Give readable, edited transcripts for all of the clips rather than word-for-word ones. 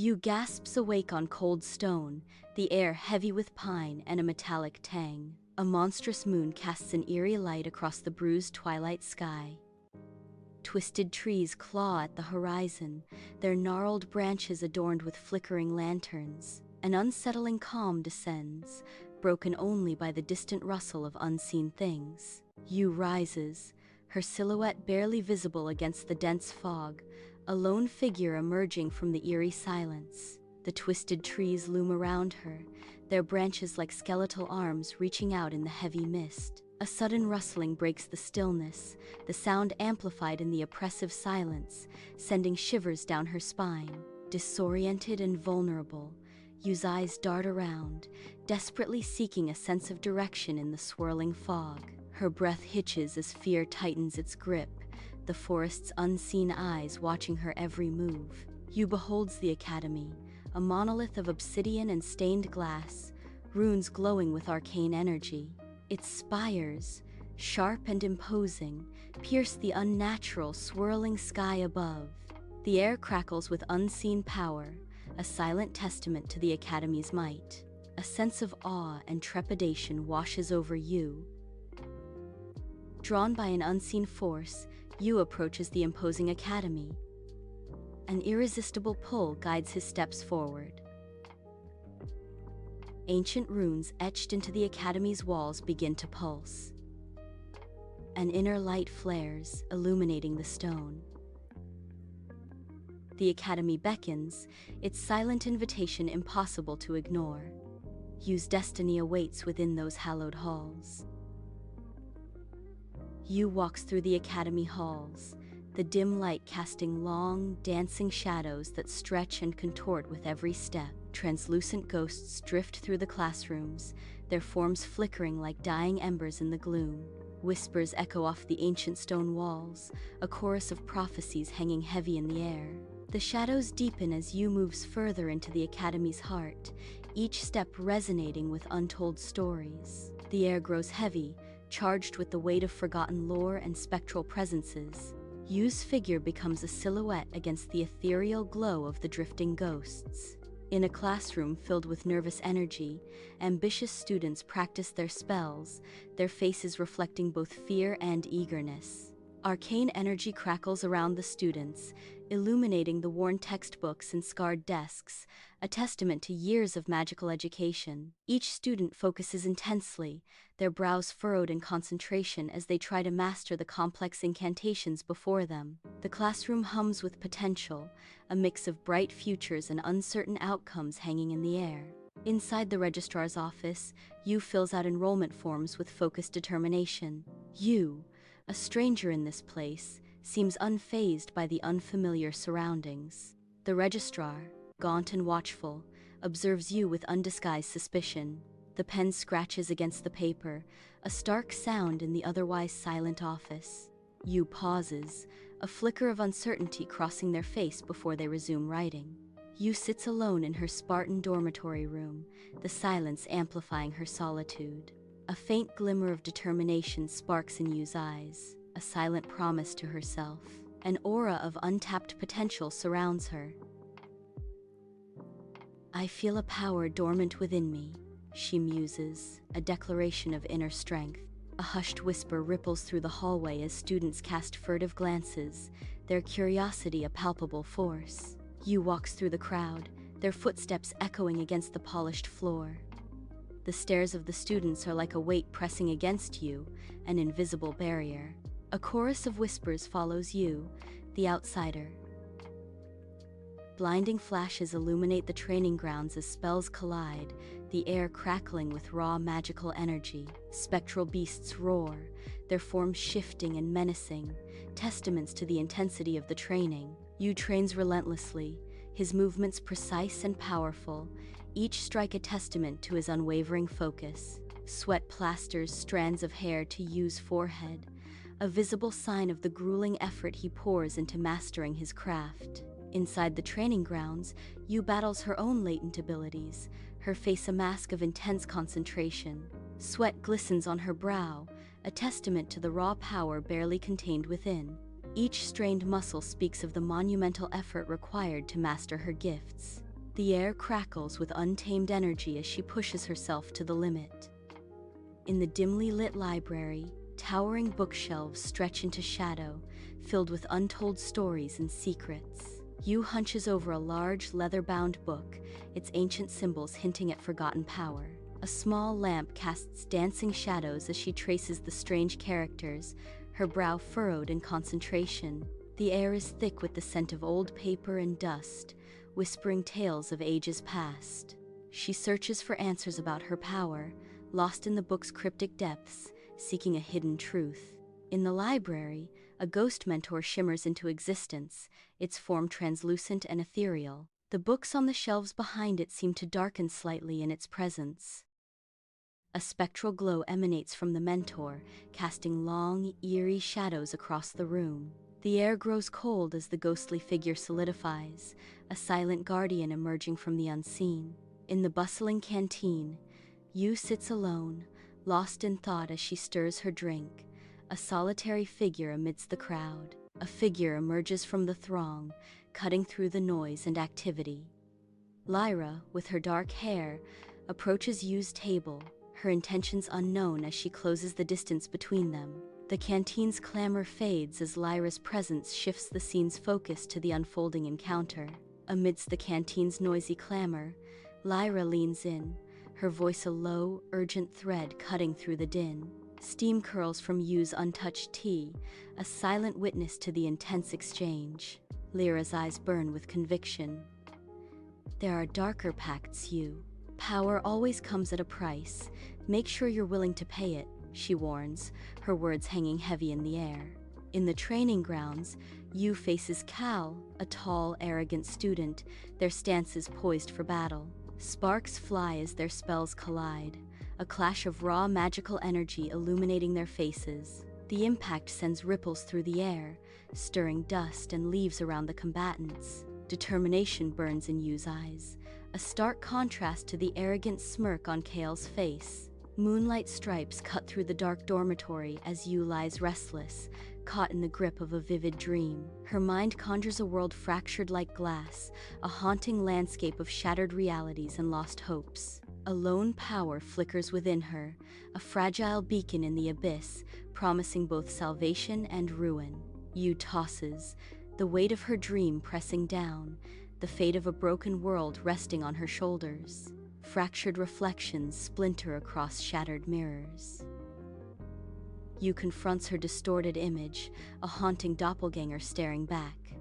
Yu gasps awake on cold stone, the air heavy with pine and a metallic tang. A monstrous moon casts an eerie light across the bruised twilight sky. Twisted trees claw at the horizon, their gnarled branches adorned with flickering lanterns. An unsettling calm descends, broken only by the distant rustle of unseen things. Yu rises, her silhouette barely visible against the dense fog, a lone figure emerging from the eerie silence. The twisted trees loom around her, their branches like skeletal arms reaching out in the heavy mist. A sudden rustling breaks the stillness, the sound amplified in the oppressive silence, sending shivers down her spine. Disoriented and vulnerable, Yu's eyes dart around, desperately seeking a sense of direction in the swirling fog. Her breath hitches as fear tightens its grip, the forest's unseen eyes watching her every move. Yu beholds the academy, a monolith of obsidian and stained glass, runes glowing with arcane energy. Its spires, sharp and imposing, pierce the unnatural, swirling sky above. The air crackles with unseen power, a silent testament to the academy's might. A sense of awe and trepidation washes over Yu. Drawn by an unseen force, Yu approaches the imposing academy. An irresistible pull guides his steps forward. Ancient runes etched into the academy's walls begin to pulse. An inner light flares, illuminating the stone. The academy beckons, its silent invitation impossible to ignore. Yu's destiny awaits within those hallowed halls. Yu walks through the academy halls, the dim light casting long, dancing shadows that stretch and contort with every step. Translucent ghosts drift through the classrooms, their forms flickering like dying embers in the gloom. Whispers echo off the ancient stone walls, a chorus of prophecies hanging heavy in the air. The shadows deepen as Yu moves further into the academy's heart, each step resonating with untold stories. The air grows heavy, charged with the weight of forgotten lore and spectral presences. Yu's figure becomes a silhouette against the ethereal glow of the drifting ghosts. In a classroom filled with nervous energy, ambitious students practice their spells, their faces reflecting both fear and eagerness. Arcane energy crackles around the students, illuminating the worn textbooks and scarred desks, a testament to years of magical education. Each student focuses intensely, their brows furrowed in concentration as they try to master the complex incantations before them. The classroom hums with potential, a mix of bright futures and uncertain outcomes hanging in the air. Inside the registrar's office, Yu fills out enrollment forms with focused determination. Yu, a stranger in this place, seems unfazed by the unfamiliar surroundings. The registrar, gaunt and watchful, observes Yu with undisguised suspicion. The pen scratches against the paper, a stark sound in the otherwise silent office. Yu pauses, a flicker of uncertainty crossing their face before they resume writing. Yu sits alone in her Spartan dormitory room, the silence amplifying her solitude. A faint glimmer of determination sparks in Yu's eyes, a silent promise to herself. An aura of untapped potential surrounds her. "I feel a power dormant within me," she muses, a declaration of inner strength. A hushed whisper ripples through the hallway as students cast furtive glances, their curiosity a palpable force. Yu walks through the crowd, their footsteps echoing against the polished floor. The stares of the students are like a weight pressing against Yu, an invisible barrier. A chorus of whispers follows Yu, the outsider. Blinding flashes illuminate the training grounds as spells collide, the air crackling with raw magical energy. Spectral beasts roar, their forms shifting and menacing, testaments to the intensity of the training. Yu trains relentlessly, his movements precise and powerful, each strike a testament to his unwavering focus. Sweat plasters strands of hair to Yu's forehead, a visible sign of the grueling effort he pours into mastering his craft. Inside the training grounds, Yu battles her own latent abilities, her face a mask of intense concentration. Sweat glistens on her brow, a testament to the raw power barely contained within. Each strained muscle speaks of the monumental effort required to master her gifts. The air crackles with untamed energy as she pushes herself to the limit. In the dimly lit library, towering bookshelves stretch into shadow, filled with untold stories and secrets. Yu hunches over a large, leather-bound book, its ancient symbols hinting at forgotten power. A small lamp casts dancing shadows as she traces the strange characters, her brow furrowed in concentration. The air is thick with the scent of old paper and dust, whispering tales of ages past. She searches for answers about her power, lost in the book's cryptic depths, seeking a hidden truth. In the library, a ghost mentor shimmers into existence, its form translucent and ethereal. The books on the shelves behind it seem to darken slightly in its presence. A spectral glow emanates from the mentor, casting long, eerie shadows across the room. The air grows cold as the ghostly figure solidifies, a silent guardian emerging from the unseen. In the bustling canteen, Yu sits alone, lost in thought as she stirs her drink, a solitary figure amidst the crowd. A figure emerges from the throng, cutting through the noise and activity. Lyra, with her dark hair, approaches Yu's table, her intentions unknown as she closes the distance between them. The canteen's clamor fades as Lyra's presence shifts the scene's focus to the unfolding encounter. Amidst the canteen's noisy clamor, Lyra leans in, her voice a low, urgent thread cutting through the din. Steam curls from Yu's untouched tea, a silent witness to the intense exchange. Lyra's eyes burn with conviction. There are darker pacts, Yu. Power always comes at a price. Make sure you're willing to pay it, she warns, her words hanging heavy in the air. In the training grounds, Yu faces Cal, a tall, arrogant student, their stances poised for battle. Sparks fly as their spells collide, a clash of raw magical energy illuminating their faces. The impact sends ripples through the air, stirring dust and leaves around the combatants. Determination burns in Yu's eyes, a stark contrast to the arrogant smirk on Kale's face. Moonlight stripes cut through the dark dormitory as Yu lies restless, caught in the grip of a vivid dream. Her mind conjures a world fractured like glass, a haunting landscape of shattered realities and lost hopes. A lone power flickers within her, a fragile beacon in the abyss, promising both salvation and ruin. Yu tosses, the weight of her dream pressing down, the fate of a broken world resting on her shoulders. Fractured reflections splinter across shattered mirrors. Yu confronts her distorted image, a haunting doppelganger staring back.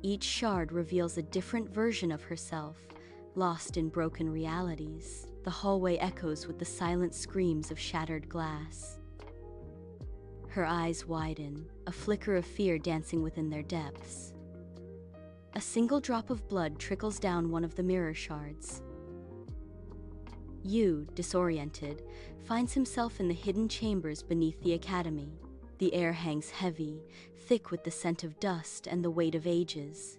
Each shard reveals a different version of herself, lost in broken realities. The hallway echoes with the silent screams of shattered glass. Her eyes widen, a flicker of fear dancing within their depths. A single drop of blood trickles down one of the mirror shards. Yu, disoriented, finds himself in the hidden chambers beneath the academy. The air hangs heavy, thick with the scent of dust and the weight of ages.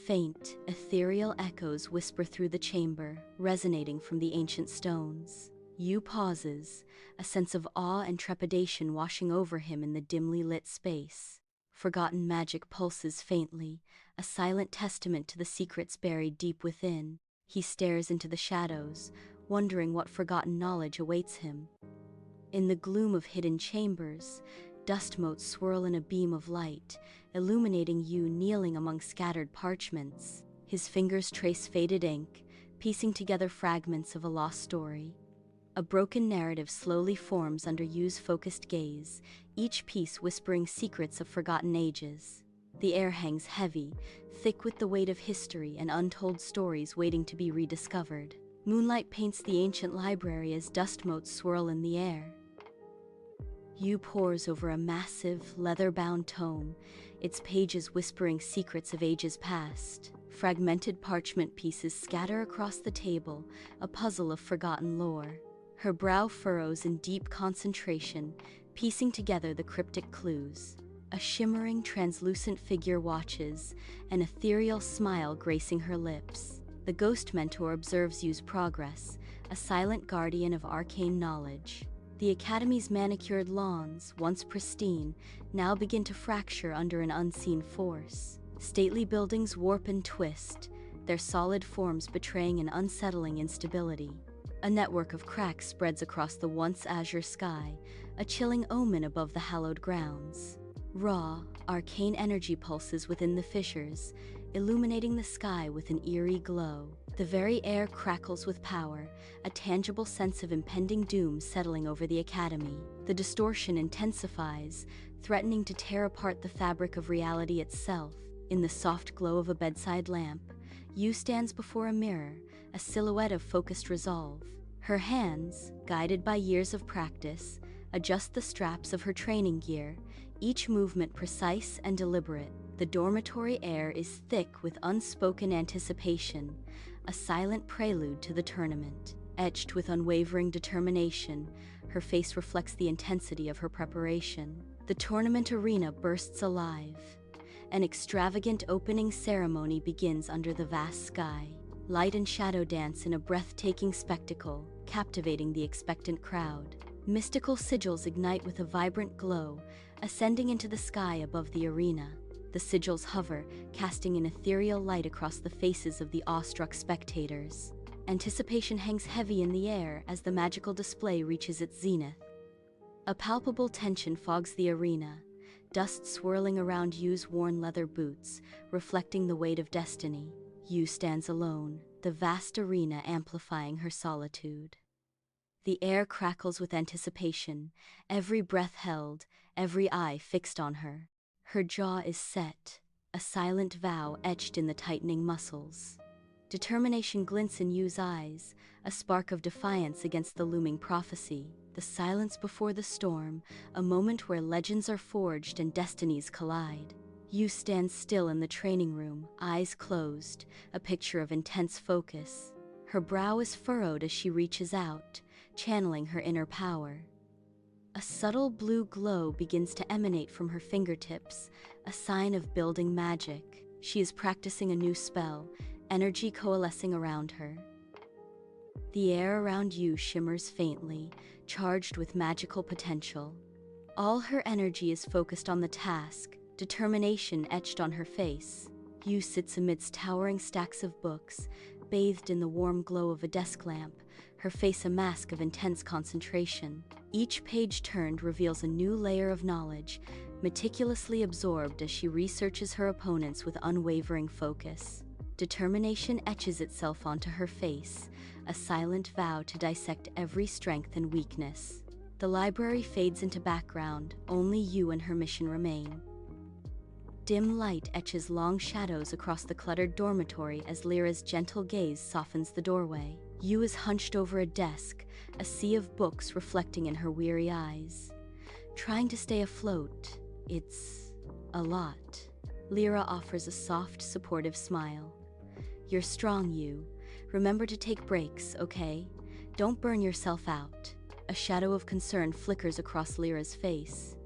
Faint, ethereal echoes whisper through the chamber, resonating from the ancient stones. Yu pauses, a sense of awe and trepidation washing over him in the dimly lit space. Forgotten magic pulses faintly, a silent testament to the secrets buried deep within. He stares into the shadows, wondering what forgotten knowledge awaits him. In the gloom of hidden chambers, dust motes swirl in a beam of light, illuminating Yu kneeling among scattered parchments. His fingers trace faded ink, piecing together fragments of a lost story. A broken narrative slowly forms under Yu's focused gaze, each piece whispering secrets of forgotten ages. The air hangs heavy, thick with the weight of history and untold stories waiting to be rediscovered. Moonlight paints the ancient library as dust motes swirl in the air. Yu pores over a massive, leather-bound tome, its pages whispering secrets of ages past. Fragmented parchment pieces scatter across the table, a puzzle of forgotten lore. Her brow furrows in deep concentration, piecing together the cryptic clues. A shimmering, translucent figure watches, an ethereal smile gracing her lips. The ghost mentor observes Yu's progress, a silent guardian of arcane knowledge. The Academy's manicured lawns, once pristine, now begin to fracture under an unseen force. Stately buildings warp and twist, their solid forms betraying an unsettling instability. A network of cracks spreads across the once azure sky, a chilling omen above the hallowed grounds. Raw, arcane energy pulses within the fissures, illuminating the sky with an eerie glow. The very air crackles with power, a tangible sense of impending doom settling over the academy. The distortion intensifies, threatening to tear apart the fabric of reality itself. In the soft glow of a bedside lamp, Yu stands before a mirror, a silhouette of focused resolve. Her hands, guided by years of practice, adjust the straps of her training gear, each movement precise and deliberate. The dormitory air is thick with unspoken anticipation, a silent prelude to the tournament. Etched with unwavering determination, her face reflects the intensity of her preparation. The tournament arena bursts alive. An extravagant opening ceremony begins under the vast sky. Light and shadow dance in a breathtaking spectacle, captivating the expectant crowd. Mystical sigils ignite with a vibrant glow, ascending into the sky above the arena. The sigils hover, casting an ethereal light across the faces of the awestruck spectators. Anticipation hangs heavy in the air as the magical display reaches its zenith. A palpable tension fogs the arena, dust swirling around Yu's worn leather boots, reflecting the weight of destiny. Yu stands alone, the vast arena amplifying her solitude. The air crackles with anticipation, every breath held, every eye fixed on her. Her jaw is set, a silent vow etched in the tightening muscles. Determination glints in Yu's eyes, a spark of defiance against the looming prophecy. The silence before the storm, a moment where legends are forged and destinies collide. Yu stands still in the training room, eyes closed, a picture of intense focus. Her brow is furrowed as she reaches out, channeling her inner power. A subtle blue glow begins to emanate from her fingertips, a sign of building magic. She is practicing a new spell, energy coalescing around her. The air around Yu shimmers faintly, charged with magical potential. All her energy is focused on the task, determination etched on her face. Yu sits amidst towering stacks of books, bathed in the warm glow of a desk lamp, her face a mask of intense concentration. Each page turned reveals a new layer of knowledge, meticulously absorbed as she researches her opponents with unwavering focus. Determination etches itself onto her face, a silent vow to dissect every strength and weakness. The library fades into background, only Yu and her mission remain. Dim light etches long shadows across the cluttered dormitory as Lyra's gentle gaze softens the doorway. Yu is hunched over a desk, a sea of books reflecting in her weary eyes. Trying to stay afloat, it's a lot. Lyra offers a soft, supportive smile. You're strong, Yu. Remember to take breaks, okay? Don't burn yourself out. A shadow of concern flickers across Lyra's face.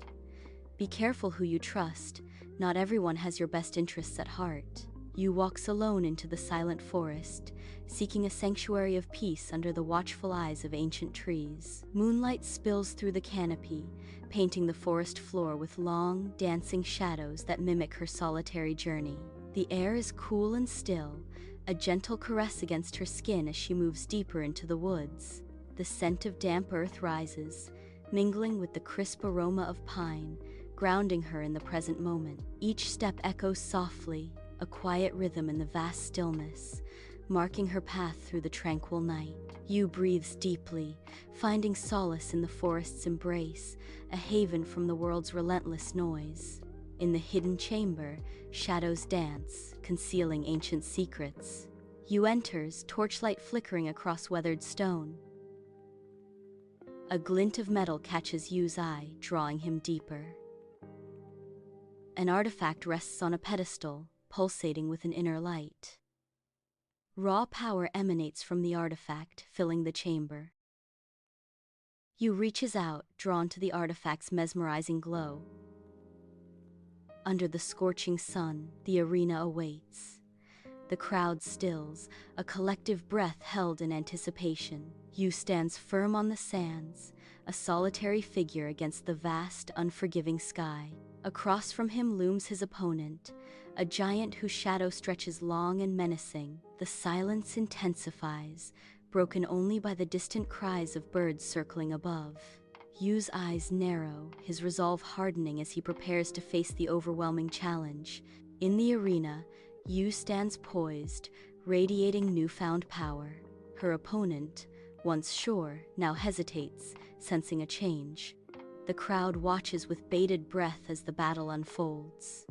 Be careful who you trust. Not everyone has your best interests at heart. Yu walks alone into the silent forest, seeking a sanctuary of peace under the watchful eyes of ancient trees. Moonlight spills through the canopy, painting the forest floor with long, dancing shadows that mimic her solitary journey. The air is cool and still, a gentle caress against her skin as she moves deeper into the woods. The scent of damp earth rises, mingling with the crisp aroma of pine, grounding her in the present moment. Each step echoes softly, a quiet rhythm in the vast stillness, marking her path through the tranquil night. Yu breathes deeply, finding solace in the forest's embrace, a haven from the world's relentless noise. In the hidden chamber, shadows dance, concealing ancient secrets. Yu enters, torchlight flickering across weathered stone. A glint of metal catches Yu's eye, drawing him deeper. An artifact rests on a pedestal, pulsating with an inner light. Raw power emanates from the artifact, filling the chamber. Yu reaches out, drawn to the artifact's mesmerizing glow. Under the scorching sun, the arena awaits. The crowd stills, a collective breath held in anticipation. Yu stands firm on the sands, a solitary figure against the vast, unforgiving sky. Across from him looms his opponent, a giant whose shadow stretches long and menacing. The silence intensifies, broken only by the distant cries of birds circling above. Yu's eyes narrow, his resolve hardening as he prepares to face the overwhelming challenge. In the arena, Yu stands poised, radiating newfound power. Her opponent, once sure, now hesitates, sensing a change. The crowd watches with bated breath as the battle unfolds.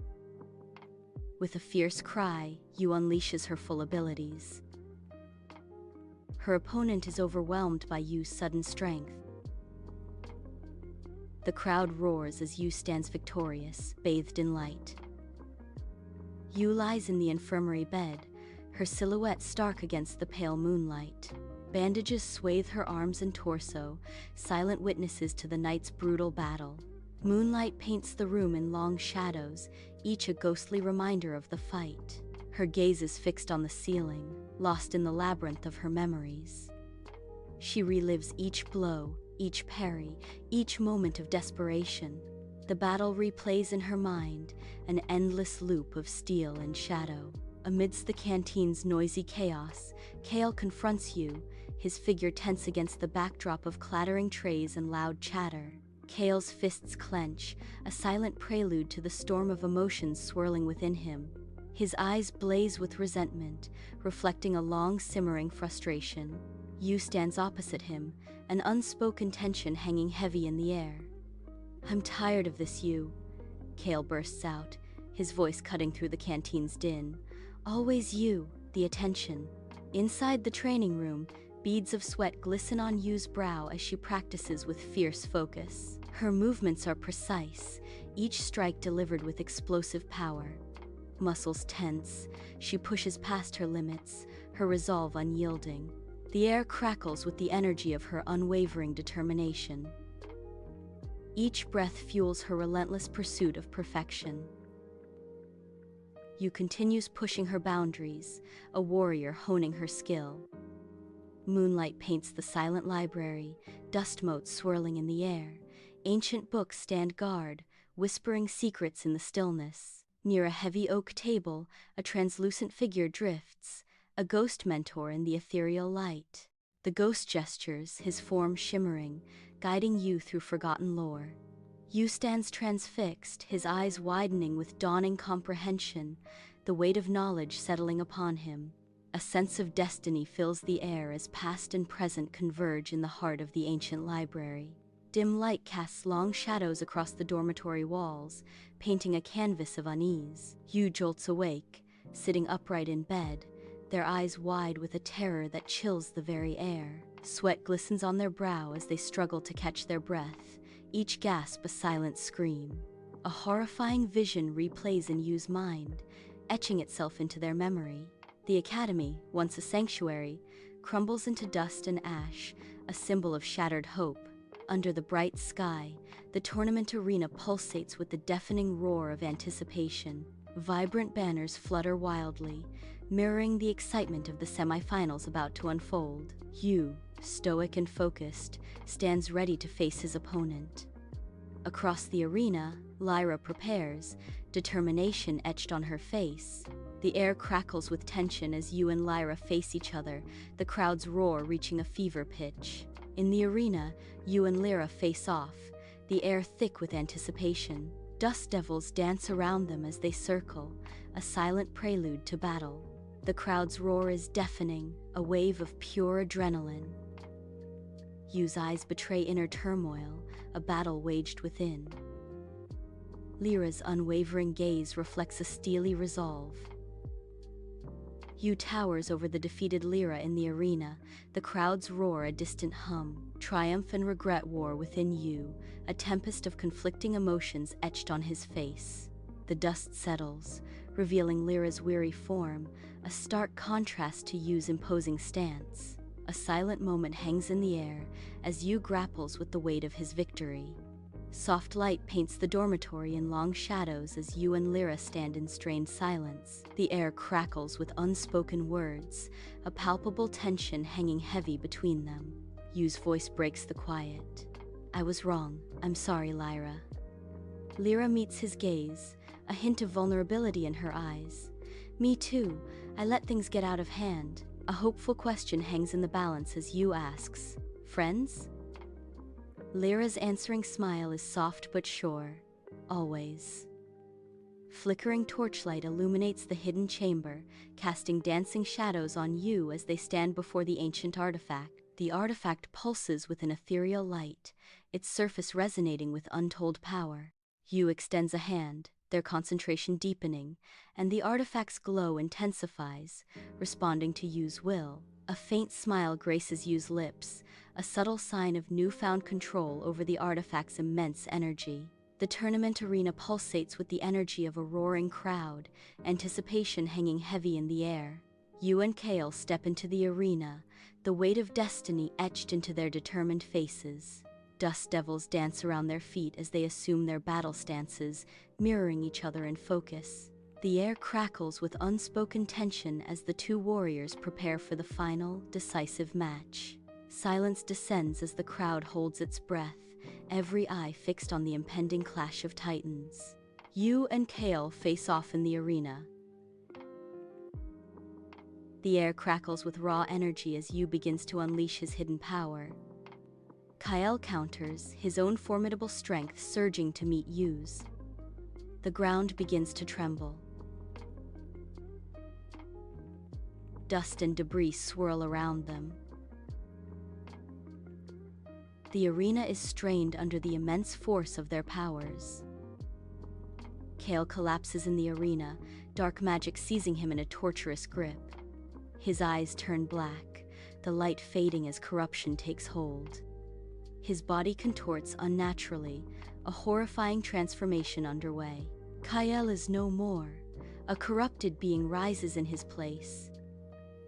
With a fierce cry, Yu unleashes her full abilities. Her opponent is overwhelmed by Yu's sudden strength. The crowd roars as Yu stands victorious, bathed in light. Yu lies in the infirmary bed, her silhouette stark against the pale moonlight. Bandages swathe her arms and torso, silent witnesses to the night's brutal battle. Moonlight paints the room in long shadows, each a ghostly reminder of the fight. Her gaze is fixed on the ceiling, lost in the labyrinth of her memories. She relives each blow, each parry, each moment of desperation. The battle replays in her mind, an endless loop of steel and shadow. Amidst the canteen's noisy chaos, Kale confronts Yu, his figure tense against the backdrop of clattering trays and loud chatter. Kale's fists clench, a silent prelude to the storm of emotions swirling within him. His eyes blaze with resentment, reflecting a long simmering frustration. Yu stands opposite him, an unspoken tension hanging heavy in the air. "I'm tired of this, Yu," Kale bursts out, his voice cutting through the canteen's din. "Always you, the attention." Inside the training room, beads of sweat glisten on Yu's brow as she practices with fierce focus. Her movements are precise, each strike delivered with explosive power. Muscles tense, she pushes past her limits, her resolve unyielding. The air crackles with the energy of her unwavering determination. Each breath fuels her relentless pursuit of perfection. Yu continues pushing her boundaries, a warrior honing her skill. Moonlight paints the silent library, dust motes swirling in the air. Ancient books stand guard, whispering secrets in the stillness. Near a heavy oak table, a translucent figure drifts, a ghost mentor in the ethereal light. The ghost gestures, his form shimmering, guiding Yu through forgotten lore. Yu stands transfixed, his eyes widening with dawning comprehension, the weight of knowledge settling upon him. A sense of destiny fills the air as past and present converge in the heart of the ancient library. Dim light casts long shadows across the dormitory walls, painting a canvas of unease. Yu jolts awake, sitting upright in bed, their eyes wide with a terror that chills the very air. Sweat glistens on their brow as they struggle to catch their breath, each gasp a silent scream. A horrifying vision replays in Yu's mind, etching itself into their memory. The academy, once a sanctuary, crumbles into dust and ash, a symbol of shattered hope. Under the bright sky, the tournament arena pulsates with the deafening roar of anticipation. Vibrant banners flutter wildly, mirroring the excitement of the semifinals about to unfold. Yu, stoic and focused, stands ready to face his opponent. Across the arena, Lyra prepares, determination etched on her face. The air crackles with tension as Yu and Lyra face each other, the crowd's roar reaching a fever pitch. In the arena, Yu and Lyra face off, the air thick with anticipation. Dust devils dance around them as they circle, a silent prelude to battle. The crowd's roar is deafening, a wave of pure adrenaline. Yu's eyes betray inner turmoil, a battle waged within. Lyra's unwavering gaze reflects a steely resolve. Yu towers over the defeated Lyra in the arena, the crowd's roar a distant hum. Triumph and regret war within Yu, a tempest of conflicting emotions etched on his face. The dust settles, revealing Lyra's weary form, a stark contrast to Yu's imposing stance. A silent moment hangs in the air as Yu grapples with the weight of his victory. Soft light paints the dormitory in long shadows as Yu and Lyra stand in strained silence. The air crackles with unspoken words, a palpable tension hanging heavy between them. Yu's voice breaks the quiet. "I was wrong. I'm sorry, Lyra." Lyra meets his gaze, a hint of vulnerability in her eyes. Me too, I let things get out of hand. A hopeful question hangs in the balance as Yu asks, "Friends?" Lyra's answering smile is soft but sure. Always. Flickering torchlight illuminates the hidden chamber, casting dancing shadows on Yu as they stand before the ancient artifact. The artifact pulses with an ethereal light, its surface resonating with untold power. Yu extends a hand, their concentration deepening, and the artifact's glow intensifies, responding to Yu's will. A faint smile graces Yu's lips, a subtle sign of newfound control over the artifact's immense energy. The tournament arena pulsates with the energy of a roaring crowd, anticipation hanging heavy in the air. Yu and Kale step into the arena, the weight of destiny etched into their determined faces. Dust devils dance around their feet as they assume their battle stances, mirroring each other in focus. The air crackles with unspoken tension as the two warriors prepare for the final, decisive match. Silence descends as the crowd holds its breath, every eye fixed on the impending clash of titans. Yu and Kale face off in the arena. The air crackles with raw energy as Yu begins to unleash his hidden power. Kyle counters, his own formidable strength surging to meet Yu's. The ground begins to tremble. Dust and debris swirl around them. The arena is strained under the immense force of their powers. Kale collapses in the arena, dark magic seizing him in a torturous grip. His eyes turn black, the light fading as corruption takes hold. His body contorts unnaturally, a horrifying transformation underway. Kyle is no more. A corrupted being rises in his place.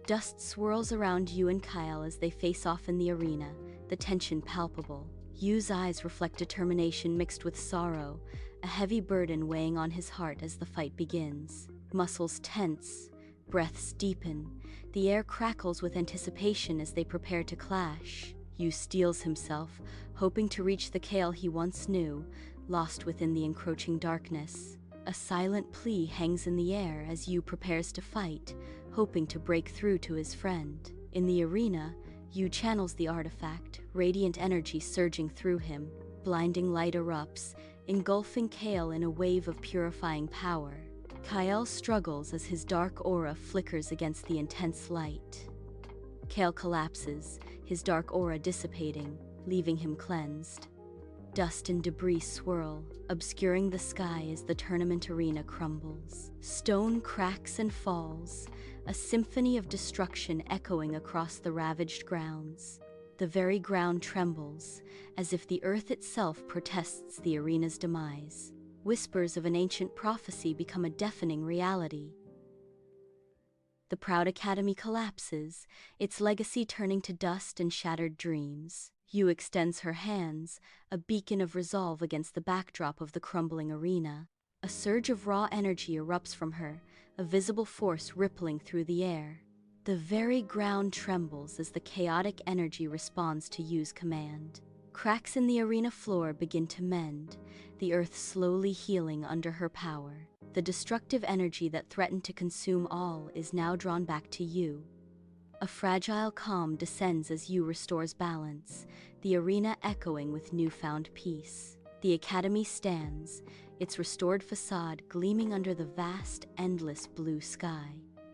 Dust swirls around Yu and Kyle as they face off in the arena, the tension palpable. Yu's eyes reflect determination mixed with sorrow, a heavy burden weighing on his heart as the fight begins. Muscles tense, breaths deepen, the air crackles with anticipation as they prepare to clash. Yu steels himself, hoping to reach the Kale he once knew, lost within the encroaching darkness. A silent plea hangs in the air as Yu prepares to fight, hoping to break through to his friend. In the arena, Yu channels the artifact, radiant energy surging through him. Blinding light erupts, engulfing Kale in a wave of purifying power. Kyle struggles as his dark aura flickers against the intense light. Kale collapses, his dark aura dissipating, leaving him cleansed. Dust and debris swirl, obscuring the sky as the tournament arena crumbles. Stone cracks and falls, a symphony of destruction echoing across the ravaged grounds. The very ground trembles, as if the earth itself protests the arena's demise. Whispers of an ancient prophecy become a deafening reality. The proud academy collapses, its legacy turning to dust and shattered dreams. Yu extends her hands, a beacon of resolve against the backdrop of the crumbling arena. A surge of raw energy erupts from her, a visible force rippling through the air. The very ground trembles as the chaotic energy responds to Yu's command. Cracks in the arena floor begin to mend, the earth slowly healing under her power. The destructive energy that threatened to consume all is now drawn back to Yu. A fragile calm descends as Yu restores balance, the arena echoing with newfound peace. The academy stands, its restored facade gleaming under the vast, endless blue sky.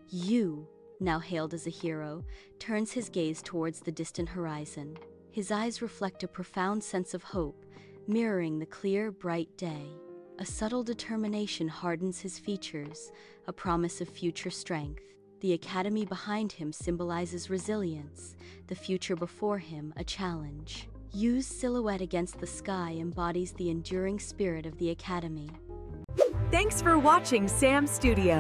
Yu, now hailed as a hero, turns his gaze towards the distant horizon. His eyes reflect a profound sense of hope, mirroring the clear, bright day. A subtle determination hardens his features, a promise of future strength. The academy behind him symbolizes resilience, the future before him a challenge. Yu's silhouette against the sky embodies the enduring spirit of the academy. Thanks for watching Sam Studio.